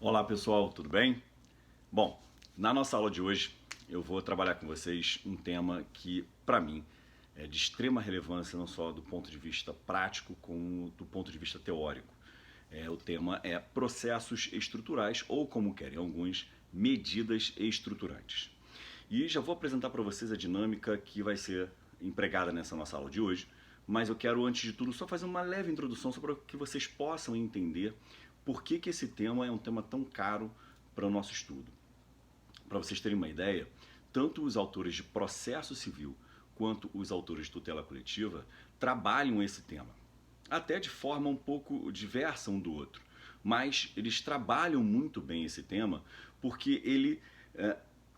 Olá pessoal, tudo bem? Bom, na nossa aula de hoje eu vou trabalhar com vocês um tema que, para mim, é de extrema relevância não só do ponto de vista prático, como do ponto de vista teórico. O tema é processos estruturais, ou como querem alguns, medidas estruturantes. E já vou apresentar para vocês a dinâmica que vai ser empregada nessa nossa aula de hoje, mas eu quero, antes de tudo, só fazer uma leve introdução só para que vocês possam entender por que esse tema é um tema tão caro para o nosso estudo. Para vocês terem uma ideia, tanto os autores de processo civil quanto os autores de tutela coletiva trabalham esse tema, até de forma um pouco diversa um do outro, mas eles trabalham muito bem esse tema porque ele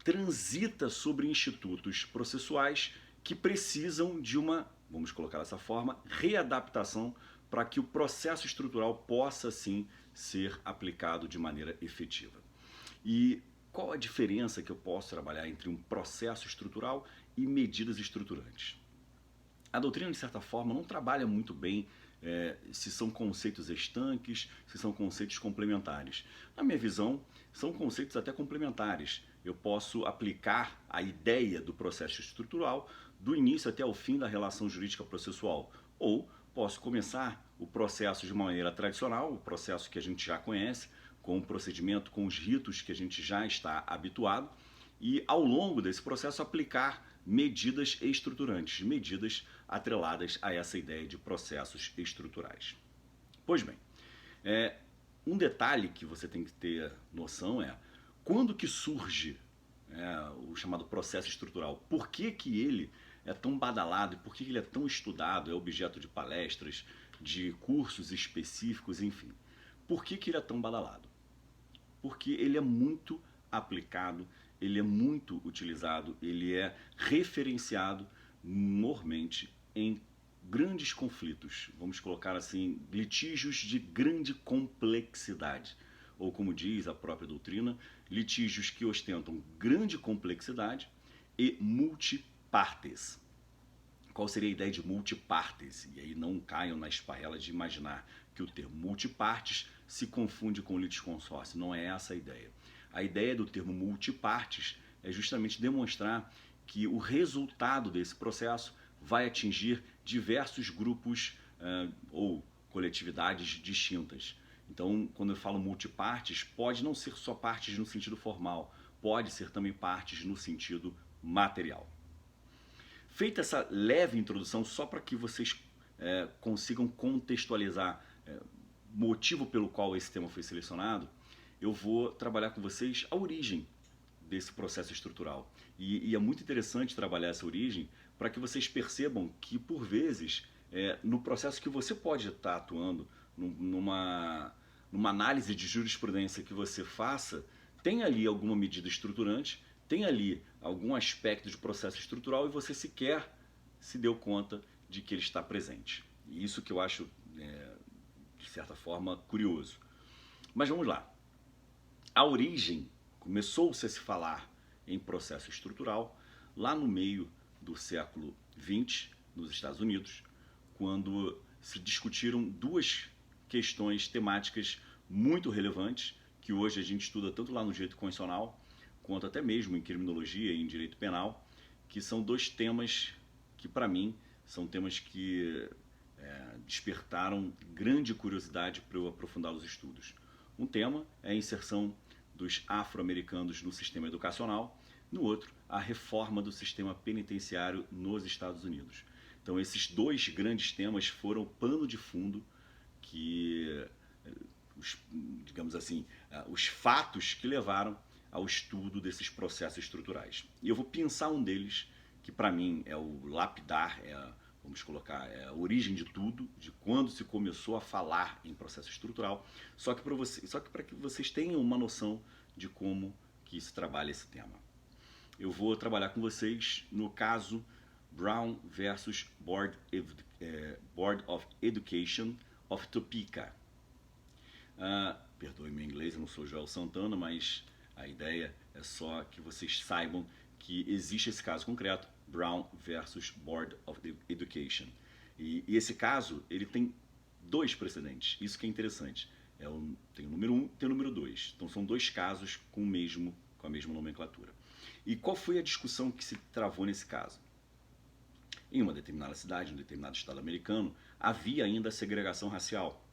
transita sobre institutos processuais que precisam de uma, vamos colocar dessa forma, readaptação para que o processo estrutural possa sim ser aplicado de maneira efetiva. E qual a diferença que eu posso trabalhar entre um processo estrutural e medidas estruturantes? A doutrina, de certa forma, não trabalha muito bem se são conceitos estanques, se são conceitos complementares. Na minha visão, são conceitos até complementares. Eu posso aplicar a ideia do processo estrutural do início até o fim da relação jurídica processual, ou posso começar o processo de uma maneira tradicional, o processo que a gente já conhece, com o procedimento, com os ritos que a gente já está habituado, e ao longo desse processo aplicar medidas estruturantes, medidas atreladas a essa ideia de processos estruturais. Pois bem, um detalhe que você tem que ter noção é quando que surge o chamado processo estrutural, por que ele é tão badalado e por que ele é tão estudado, é objeto de palestras, de cursos específicos, enfim. Por que ele é tão badalado? Porque ele é muito aplicado, ele é muito utilizado, ele é referenciado normalmente em grandes conflitos, vamos colocar assim, litígios de grande complexidade, ou como diz a própria doutrina, litígios que ostentam grande complexidade e multipartes. Qual seria a ideia de multipartes? E aí não caiam na esparrela de imaginar que o termo multipartes se confunde com litisconsórcio. Não é essa a ideia. A ideia do termo multipartes é justamente demonstrar que o resultado desse processo vai atingir diversos grupos ou coletividades distintas. Então, quando eu falo multipartes, pode não ser só partes no sentido formal, pode ser também partes no sentido material. Feita essa leve introdução, só para que vocês consigam contextualizar o motivo pelo qual esse tema foi selecionado, eu vou trabalhar com vocês a origem desse processo estrutural. E é muito interessante trabalhar essa origem para que vocês percebam que, por vezes, no processo que você pode estar atuando, numa análise de jurisprudência que você faça, tem ali alguma medida estruturante, tem ali algum aspecto de processo estrutural e você sequer se deu conta de que ele está presente. E isso que eu acho, de certa forma, curioso. Mas vamos lá. A origem começou-se a se falar em processo estrutural lá no meio do século XX, nos Estados Unidos, quando se discutiram duas questões temáticas muito relevantes que hoje a gente estuda tanto lá no direito constitucional quanto até mesmo em criminologia e em direito penal, que são dois temas que, para mim, são temas que despertaram grande curiosidade para eu aprofundar os estudos. Um tema é a inserção dos afro-americanos no sistema educacional, no outro, a reforma do sistema penitenciário nos Estados Unidos. Então, esses dois grandes temas foram o pano de fundo que, digamos assim, os fatos que levaram ao estudo desses processos estruturais. E eu vou pensar um deles, que para mim é o lapidar, vamos colocar, a origem de tudo, de quando se começou a falar em processo estrutural, só que para que vocês tenham uma noção de como que se trabalha esse tema. Eu vou trabalhar com vocês no caso Brown versus Board of Education of Topeka. Perdoe meu inglês, eu não sou Joel Santana, mas a ideia é só que vocês saibam que existe esse caso concreto, Brown versus Board of Education. E esse caso, ele tem dois precedentes, isso que é interessante. Tem o número 1 ter número 2. Então são dois casos com a mesma nomenclatura. E qual foi a discussão que se travou nesse caso? Em uma determinada cidade, em um determinado estado americano, havia ainda a segregação racial.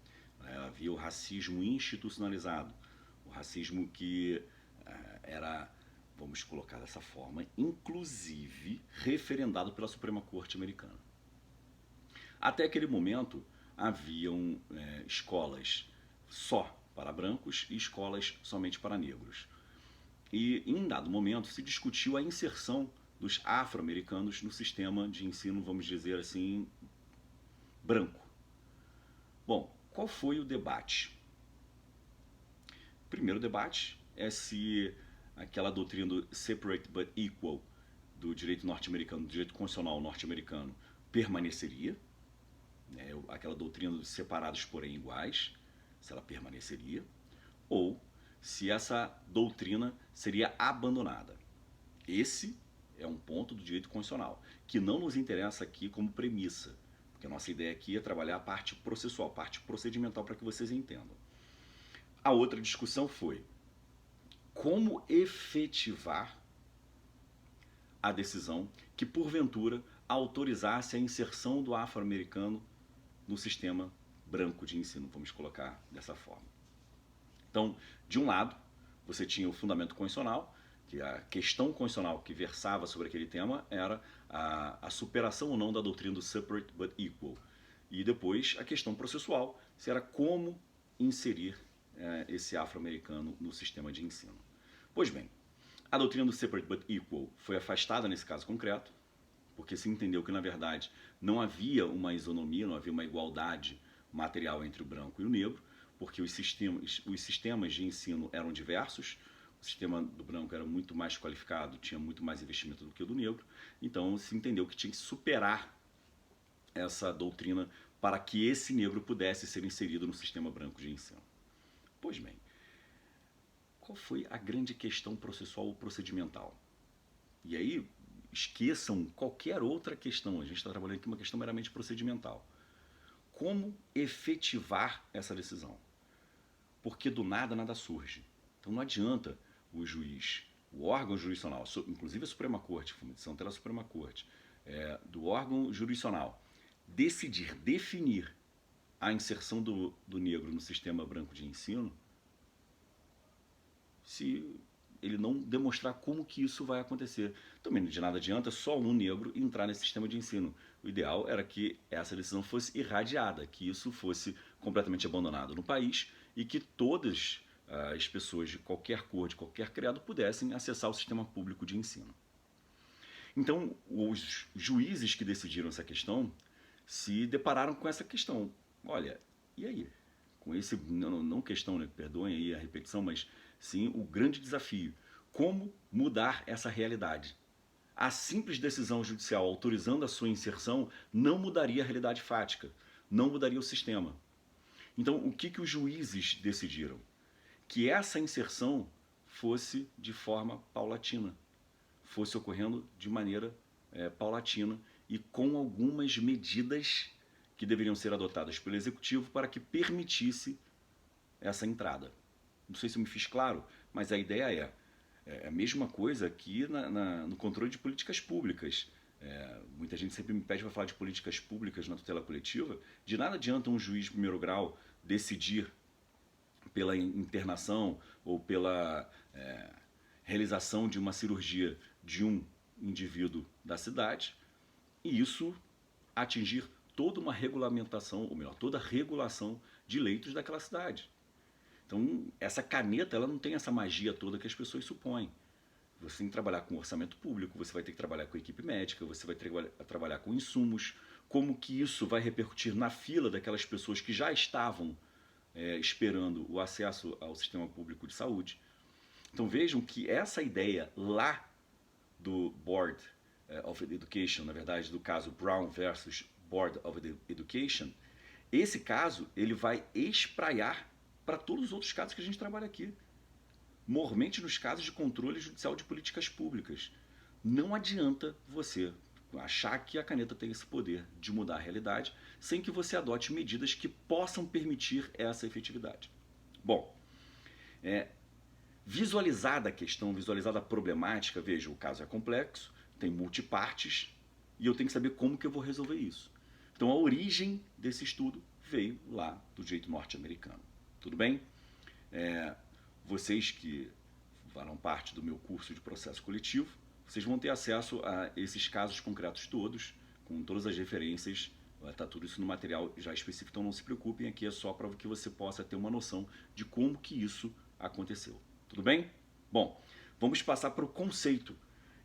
Havia o racismo institucionalizado, o racismo que era, vamos colocar dessa forma, inclusive referendado pela Suprema Corte americana. Até aquele momento, haviam escolas só para brancos e escolas somente para negros. E em dado momento se discutiu a inserção dos afro-americanos no sistema de ensino, vamos dizer assim, branco. Bom, qual foi o debate? O primeiro debate é se aquela doutrina do separate but equal do direito norte-americano, do direito constitucional norte-americano, permaneceria, aquela doutrina dos separados porém iguais, se ela permaneceria, ou se essa doutrina seria abandonada. Esse é um ponto do direito constitucional, que não nos interessa aqui como premissa, porque a nossa ideia aqui é trabalhar a parte processual, a parte procedimental, para que vocês entendam. A outra discussão foi como efetivar a decisão que, porventura, autorizasse a inserção do afro-americano no sistema branco de ensino, vamos colocar dessa forma. Então, de um lado, você tinha o fundamento constitucional, que a questão constitucional que versava sobre aquele tema era a superação ou não da doutrina do separate but equal. E depois a questão processual, se era como inserir esse afro-americano no sistema de ensino. Pois bem, a doutrina do separate but equal foi afastada nesse caso concreto, porque se entendeu que, na verdade, não havia uma isonomia, não havia uma igualdade material entre o branco e o negro, porque os sistemas de ensino eram diversos, o sistema do branco era muito mais qualificado, tinha muito mais investimento do que o do negro, então se entendeu que tinha que superar essa doutrina para que esse negro pudesse ser inserido no sistema branco de ensino. Pois bem, qual foi a grande questão processual ou procedimental? E aí, esqueçam qualquer outra questão, a gente está trabalhando aqui uma questão meramente procedimental. Como efetivar essa decisão? Porque do nada, nada surge. Então não adianta o juiz, o órgão jurisdicional, inclusive a Suprema Corte, foi uma decisão pela Suprema Corte, do órgão jurisdicional, definir a inserção do negro no sistema branco de ensino, se ele não demonstrar como que isso vai acontecer. Também de nada adianta só um negro entrar nesse sistema de ensino. O ideal era que essa decisão fosse irradiada, que isso fosse completamente abandonado no país e que todas as pessoas de qualquer cor, de qualquer credo, pudessem acessar o sistema público de ensino. Então, os juízes que decidiram essa questão se depararam com essa questão. Olha, e aí? Com esse, não questão, né, perdoem aí a repetição, mas sim o grande desafio. Como mudar essa realidade? A simples decisão judicial autorizando a sua inserção não mudaria a realidade fática, não mudaria o sistema. Então, o que os juízes decidiram? Que essa inserção fosse de forma paulatina, fosse ocorrendo de maneira paulatina e com algumas medidas que deveriam ser adotadas pelo Executivo para que permitisse essa entrada. Não sei se eu me fiz claro, mas a ideia é a mesma coisa aqui no controle de políticas públicas. Muita gente sempre me pede para falar de políticas públicas na tutela coletiva. De nada adianta um juiz de primeiro grau decidir pela internação ou pela realização de uma cirurgia de um indivíduo da cidade e isso atingir toda uma regulamentação, ou melhor, toda a regulação de leitos daquela cidade. Então, essa caneta, ela não tem essa magia toda que as pessoas supõem. Você tem que trabalhar com orçamento público, você vai ter que trabalhar com equipe médica, você vai ter que trabalhar com insumos, como que isso vai repercutir na fila daquelas pessoas que já estavam esperando o acesso ao sistema público de saúde. Então vejam que essa ideia lá do Board of Education, na verdade, do caso Brown versus Board of Education, esse caso ele vai espraiar para todos os outros casos que a gente trabalha aqui. Mormente nos casos de controle judicial de políticas públicas. Não adianta você achar que a caneta tem esse poder de mudar a realidade sem que você adote medidas que possam permitir essa efetividade. Bom, visualizada a questão, visualizada a problemática. Veja, o caso é complexo, tem multipartes e eu tenho que saber como que eu vou resolver isso. Então a origem desse estudo veio lá do direito norte-americano. Tudo bem? Vocês que farão parte do meu curso de processo coletivo, vocês vão ter acesso a esses casos concretos todos, com todas as referências, está tudo isso no material já específico, então não se preocupem, aqui é só para que você possa ter uma noção de como que isso aconteceu. Tudo bem? Bom, vamos passar para o conceito,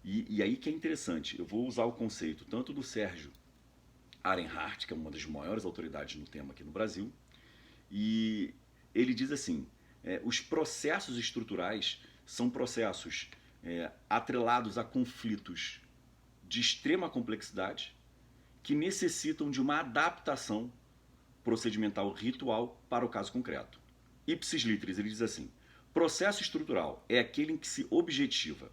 e aí que é interessante, eu vou usar o conceito tanto do Sérgio Arenhart, que é uma das maiores autoridades no tema aqui no Brasil, e ele diz assim, os processos estruturais são processos atrelados a conflitos de extrema complexidade que necessitam de uma adaptação procedimental ritual para o caso concreto. Ipsis literis, ele diz assim, processo estrutural é aquele em que se objetiva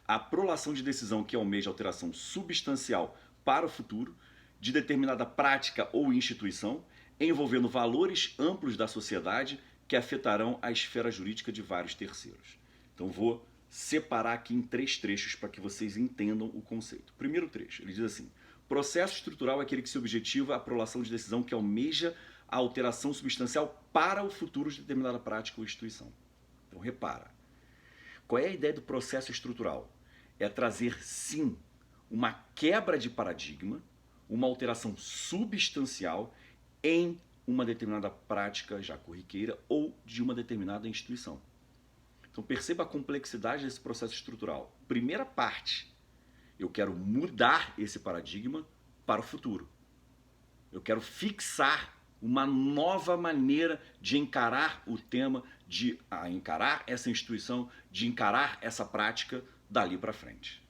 a prolação de decisão que almeja alteração substancial para o futuro de determinada prática ou instituição, envolvendo valores amplos da sociedade que afetarão a esfera jurídica de vários terceiros. Então vou separar aqui em 3 trechos para que vocês entendam o conceito. Primeiro trecho, ele diz assim, processo estrutural é aquele que se objetiva a prolação de decisão que almeja a alteração substancial para o futuro de determinada prática ou instituição. Então repara, qual é a ideia do processo estrutural? É trazer, sim, uma quebra de paradigma, uma alteração substancial em uma determinada prática já corriqueira ou de uma determinada instituição. Então perceba a complexidade desse processo estrutural. Primeira parte, eu quero mudar esse paradigma para o futuro. Eu quero fixar uma nova maneira de encarar o tema, de encarar essa instituição, de encarar essa prática dali para frente.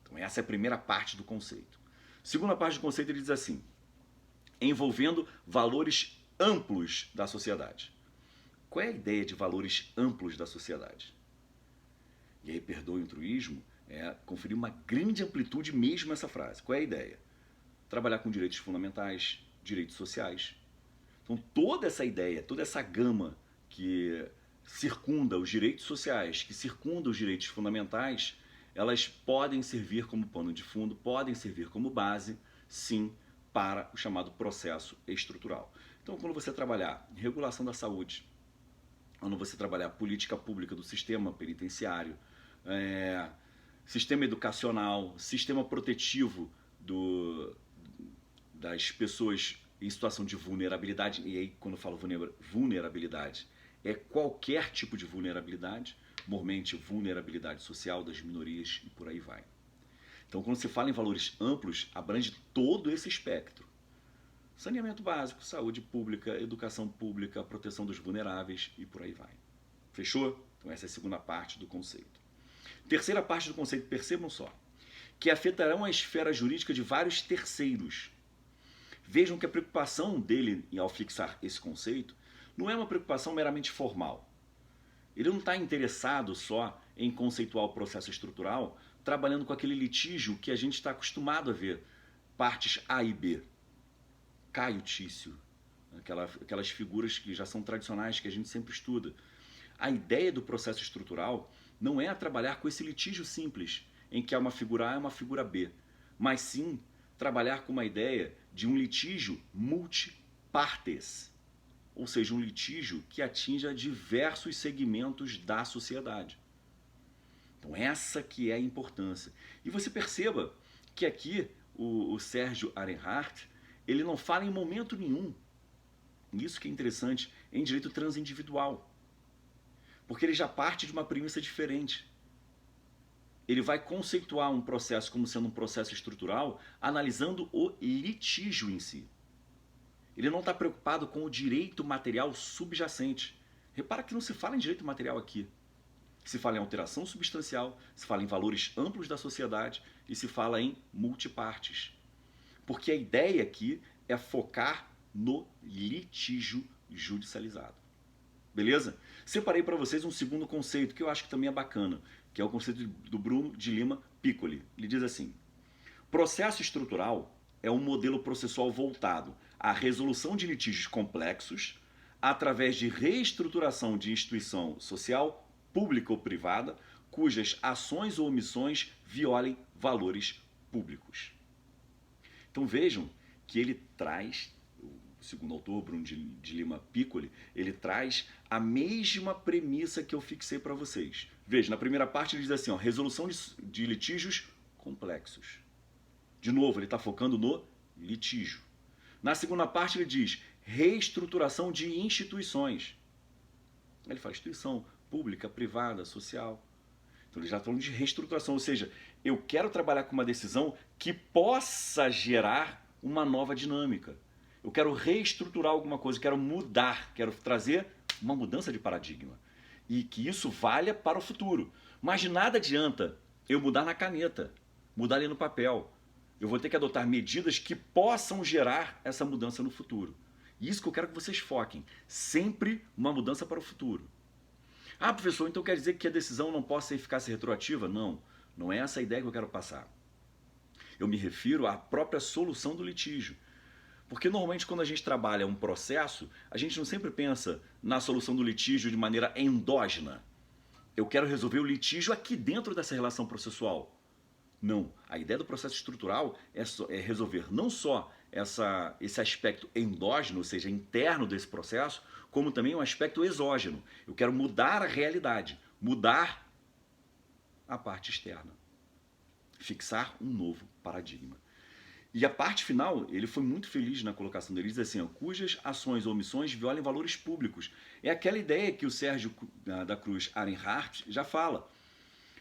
Então essa é a primeira parte do conceito. Segunda parte do conceito, ele diz assim, envolvendo valores amplos da sociedade. Qual é a ideia de valores amplos da sociedade? E aí, perdoe o truísmo, conferir uma grande amplitude mesmo essa frase. Qual é a ideia? Trabalhar com direitos fundamentais, direitos sociais. Então, toda essa ideia, toda essa gama que circunda os direitos sociais, que circunda os direitos fundamentais, elas podem servir como pano de fundo, podem servir como base, sim, para o chamado processo estrutural. Então, quando você trabalhar regulação da saúde, quando você trabalhar política pública do sistema penitenciário, sistema educacional, sistema protetivo das pessoas em situação de vulnerabilidade, e aí quando eu falo vulnerabilidade, é qualquer tipo de vulnerabilidade, normalmente vulnerabilidade social das minorias e por aí vai. Então, quando se fala em valores amplos, abrange todo esse espectro. Saneamento básico, saúde pública, educação pública, proteção dos vulneráveis e por aí vai. Fechou? Então essa é a segunda parte do conceito. Terceira parte do conceito, percebam só, que afetarão a esfera jurídica de vários terceiros. Vejam que a preocupação dele, ao fixar esse conceito, não é uma preocupação meramente formal. Ele não está interessado só em conceituar o processo estrutural, trabalhando com aquele litígio que a gente está acostumado a ver, partes A e B. Caio Tício, aquelas figuras que já são tradicionais, que a gente sempre estuda. A ideia do processo estrutural não é trabalhar com esse litígio simples, em que há uma figura A e uma figura B, mas sim trabalhar com uma ideia de um litígio multipartes, ou seja, um litígio que atinja diversos segmentos da sociedade. Então essa que é a importância. E você perceba que aqui o Sérgio Arenhart, ele não fala em momento nenhum, isso que é interessante, em direito transindividual. Porque ele já parte de uma premissa diferente. Ele vai conceituar um processo como sendo um processo estrutural, analisando o litígio em si. Ele não está preocupado com o direito material subjacente. Repara que não se fala em direito material aqui. Se fala em alteração substancial, se fala em valores amplos da sociedade e se fala em multipartes. Porque a ideia aqui é focar no litígio judicializado. Beleza? Separei para vocês um segundo conceito que eu acho que também é bacana, que é o conceito do Bruno de Lima Piccoli. Ele diz assim, processo estrutural é um modelo processual voltado à resolução de litígios complexos, através de reestruturação de instituição social, pública ou privada, cujas ações ou omissões violem valores públicos. Então vejam que ele traz, o segundo autor, Bruno de Lima Piccoli, ele traz a mesma premissa que eu fixei para vocês. Veja, na primeira parte ele diz assim, ó, resolução de litígios complexos. De novo, ele está focando no litígio. Na segunda parte ele diz reestruturação de instituições. Ele fala instituição pública, privada, social. Então ele já está falando de reestruturação, ou seja, eu quero trabalhar com uma decisão que possa gerar uma nova dinâmica. Eu quero reestruturar alguma coisa, quero mudar, quero trazer uma mudança de paradigma. E que isso valha para o futuro. Mas de nada adianta eu mudar na caneta, mudar ali no papel. Eu vou ter que adotar medidas que possam gerar essa mudança no futuro. E isso que eu quero que vocês foquem. Sempre uma mudança para o futuro. Ah, professor, então quer dizer que a decisão não possa ser eficácia retroativa? Não, não é essa a ideia que eu quero passar. Eu me refiro à própria solução do litígio. Porque normalmente quando a gente trabalha um processo, a gente não sempre pensa na solução do litígio de maneira endógena. Eu quero resolver o litígio aqui dentro dessa relação processual. Não, a ideia do processo estrutural é resolver não só esse aspecto endógeno, ou seja, interno desse processo, como também um aspecto exógeno. Eu quero mudar a realidade, mudar a parte externa, fixar um novo paradigma. E a parte final, ele foi muito feliz na colocação dele, ele diz assim, ó, cujas ações ou omissões violem valores públicos. É aquela ideia que o Sérgio da Cruz Arenhardt já fala.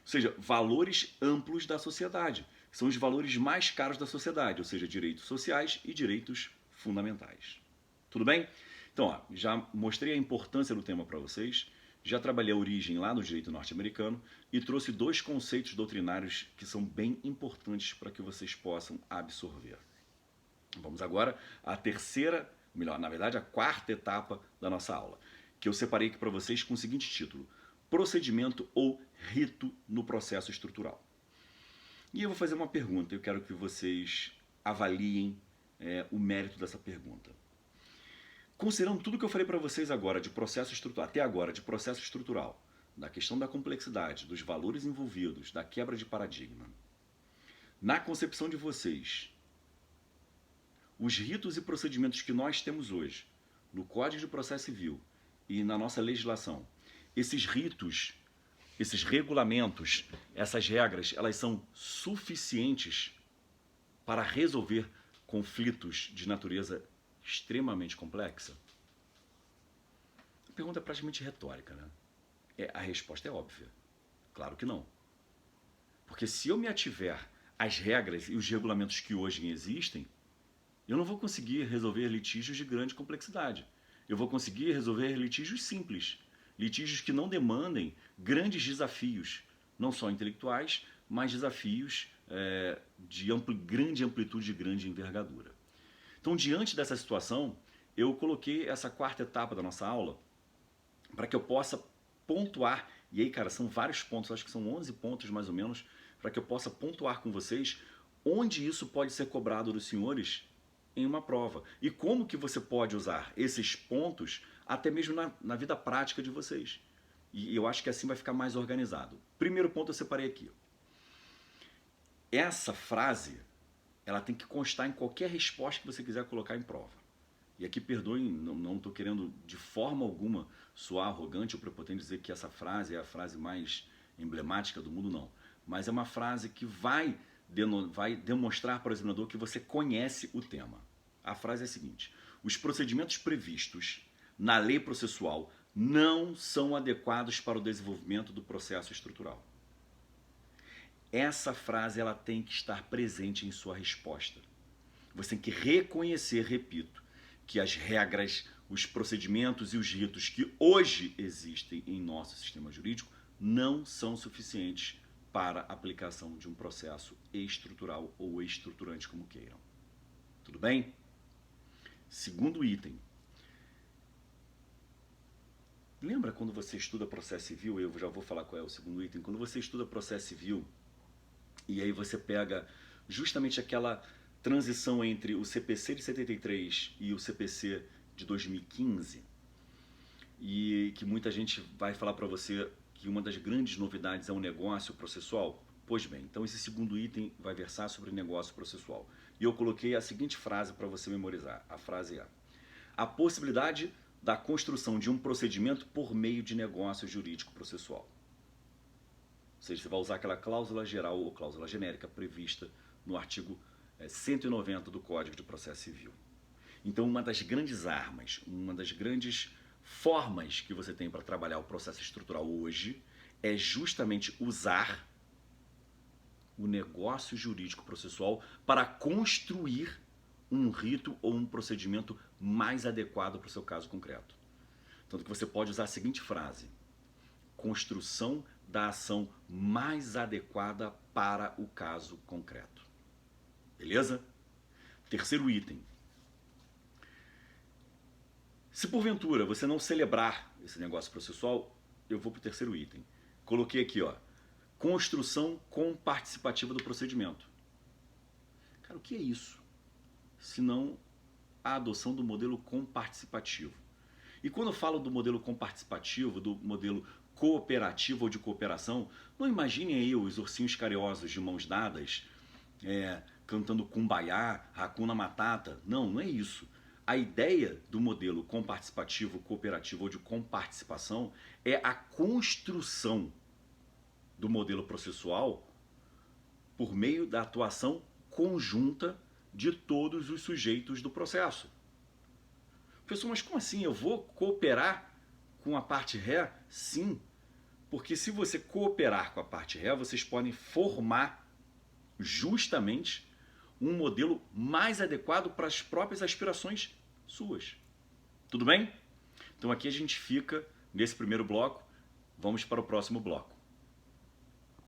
Ou seja, valores amplos da sociedade. São os valores mais caros da sociedade, ou seja, direitos sociais e direitos fundamentais. Tudo bem? Então, ó, já mostrei a importância do tema para vocês, já trabalhei a origem lá no direito norte-americano e trouxe 2 conceitos doutrinários que são bem importantes para que vocês possam absorver. Vamos agora à terceira, melhor, na verdade, a quarta etapa da nossa aula, que eu separei aqui para vocês com o seguinte título: procedimento ou rito no processo estrutural. E eu vou fazer uma pergunta, eu quero que vocês avaliem o mérito dessa pergunta. Considerando tudo que eu falei para vocês agora de processo estrutural, até agora de processo estrutural, da questão da complexidade, dos valores envolvidos, da quebra de paradigma, na concepção de vocês, os ritos e procedimentos que nós temos hoje, no Código de Processo Civil e na nossa legislação, esses ritos, esses regulamentos, essas regras, elas são suficientes para resolver conflitos de natureza extremamente complexa? A pergunta é praticamente retórica, né? A resposta é óbvia. Claro que não. Porque se eu me ativer às regras e os regulamentos que hoje existem, eu não vou conseguir resolver litígios de grande complexidade. Eu vou conseguir resolver litígios simples. Litígios que não demandem grandes desafios, não só intelectuais, mas desafios de grande amplitude e grande envergadura. Então, diante dessa situação, eu coloquei essa quarta etapa da nossa aula para que eu possa pontuar, e aí, cara, são vários pontos, acho que são 11 pontos mais ou menos, para que eu possa pontuar com vocês onde isso pode ser cobrado dos senhores em uma prova. E como que você pode usar esses pontos até mesmo na vida prática de vocês. E eu acho que assim vai ficar mais organizado. Primeiro ponto eu separei aqui. Essa frase, ela tem que constar em qualquer resposta que você quiser colocar em prova. E aqui, perdoem, não estou querendo de forma alguma soar arrogante ou prepotente dizer que essa frase é a frase mais emblemática do mundo, não. Mas é uma frase que vai demonstrar para o examinador que você conhece o tema. A frase é a seguinte: os procedimentos previstos na lei processual não são adequados para o desenvolvimento do processo estrutural. Essa frase ela tem que estar presente em sua resposta. Você tem que reconhecer, repito, que as regras, os procedimentos e os ritos que hoje existem em nosso sistema jurídico não são suficientes para a aplicação de um processo estrutural ou estruturante, como queiram. Tudo bem? Segundo item. Lembra quando você estuda processo civil, eu já vou falar qual é o segundo item, quando você estuda processo civil, e aí você pega justamente aquela transição entre o CPC de 73 e o CPC de 2015, e que muita gente vai falar para você que uma das grandes novidades é o negócio processual. Pois bem, então esse segundo item vai versar sobre negócio processual. E eu coloquei a seguinte frase para você memorizar. A frase é: a possibilidade da construção de um procedimento por meio de negócio jurídico processual. Ou seja, você vai usar aquela cláusula geral ou cláusula genérica prevista no artigo 190 do Código de Processo Civil. Então, uma das grandes armas, uma das grandes formas que você tem para trabalhar o processo estrutural hoje é justamente usar o negócio jurídico processual para construir um rito ou um procedimento mais adequado para o seu caso concreto. Tanto que você pode usar a seguinte frase: construção da ação mais adequada para o caso concreto. Beleza? Terceiro item. Se porventura você não celebrar esse negócio processual, eu vou para o terceiro item. Coloquei aqui, ó, construção comparticipativa do procedimento. Cara, o que é isso? Senão a adoção do modelo comparticipativo. E quando eu falo do modelo comparticipativo, do modelo cooperativo ou de cooperação, não imaginem aí os ursinhos carinhosos de mãos dadas, cantando Kumbaya, Hakuna Matata. Não, não é isso. A ideia do modelo comparticipativo, cooperativo ou de comparticipação é a construção do modelo processual por meio da atuação conjunta de todos os sujeitos do processo. Pessoal, mas como assim? Eu vou cooperar com a parte ré? Sim, porque se você cooperar com a parte ré, vocês podem formar justamente um modelo mais adequado para as próprias aspirações suas. Tudo bem? Então aqui a gente fica nesse primeiro bloco. Vamos para o próximo bloco.